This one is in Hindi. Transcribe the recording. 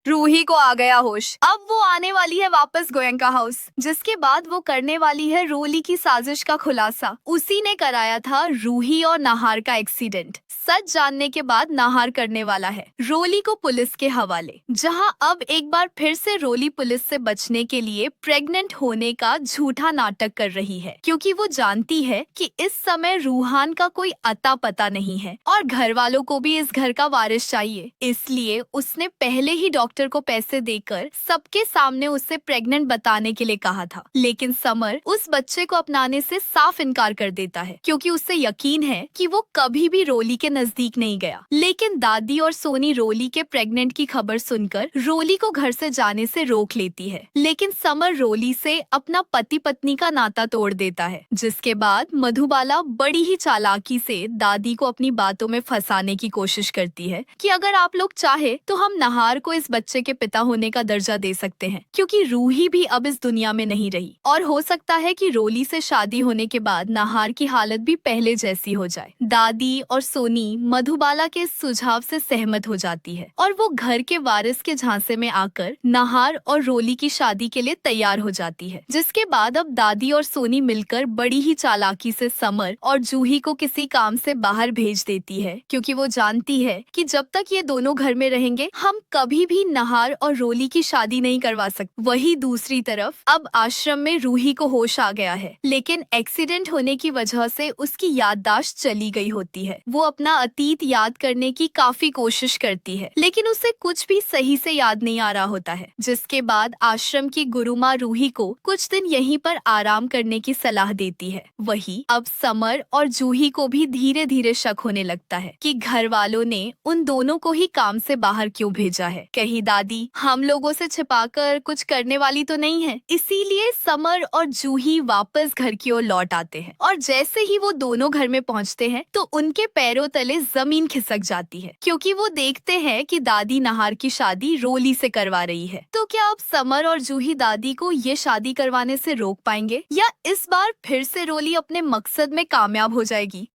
रूही को आ गया होश। अब वो आने वाली है वापस गोयंका हाउस, जिसके बाद वो करने वाली है रोली की साजिश का खुलासा। उसी ने कराया था रूही और नाहार का एक्सीडेंट। सच जानने के बाद नाहार करने वाला है रोली को पुलिस के हवाले, जहां अब एक बार फिर से रोली पुलिस से बचने के लिए प्रेग्नेंट होने का झूठा नाटक कर रही है, क्योंकि वो जानती है कि इस समय रूहान का कोई अता पता नहीं है और घर वालों को भी इस घर का वारिस चाहिए। इसलिए उसने पहले ही डॉक्टर को पैसे देकर सबके सामने उससे प्रेग्नेंट बताने के लिए कहा था, लेकिन समर उस बच्चे को अपनाने से साफ इनकार कर देता है, क्योंकि उससे यकीन है कि वो कभी भी रोली के नजदीक नहीं गया। लेकिन दादी और सोनी रोली के प्रेग्नेंट की खबर सुनकर रोली को घर से जाने से रोक लेती है, लेकिन समर रोली से अपना पति पत्नी का नाता तोड़ देता है, जिसके बाद मधुबाला बड़ी ही चालाकी से दादी को अपनी बातों में फंसाने की कोशिश करती है कि अगर आप लोग चाहे तो हम नाहार को इस बच्चे के पिता होने का दर्जा दे सकते हैं, क्योंकि रूही भी अब इस दुनिया में नहीं रही और हो सकता है कि रोली से शादी होने के बाद नाहार की हालत भी पहले जैसी हो जाए। दादी और सोनी मधुबाला के इस सुझाव से सहमत हो जाती है और वो घर के वारिस के झांसे में आकर नाहार और रोली की शादी के लिए तैयार हो जाती है, जिसके बाद अब दादी और सोनी मिलकर बड़ी ही चालाकी से समर और जूही को किसी काम से बाहर भेज देती है, क्योंकि वो जानती है कि जब तक ये दोनों घर में रहेंगे हम कभी भी नाहार और रोली की शादी नहीं करवा सकते। वही दूसरी तरफ अब आश्रम में रूही को होश आ गया है, लेकिन एक्सीडेंट होने की वजह से उसकी याददाश्त चली गई होती है। वो अपना अतीत याद करने की काफी कोशिश करती है, लेकिन उसे कुछ भी सही से याद नहीं आ रहा होता है, जिसके बाद आश्रम की गुरुमा रूही को कुछ दिन यहीं पर आराम करने की सलाह देती है। वही अब समर और जूही को भी धीरे धीरे शक होने लगता है कि घर वालों ने उन दोनों को ही काम से बाहर क्यों भेजा है। कहीं दादी हम लोगों से छिपाकर कुछ करने वाली तो नहीं है। इसीलिए समर और जूही वापस घर की ओर लौट आते हैं और जैसे ही वो दोनों घर में पहुंचते हैं तो उनके पैरों तले जमीन खिसक जाती है, क्योंकि वो देखते हैं कि दादी नाहार की शादी रोली से करवा रही है। तो क्या अब समर और जूही दादी को ये शादी करवाने से रोक पाएंगे या इस बार फिर से रोली अपने मकसद में कामयाब हो जाएगी?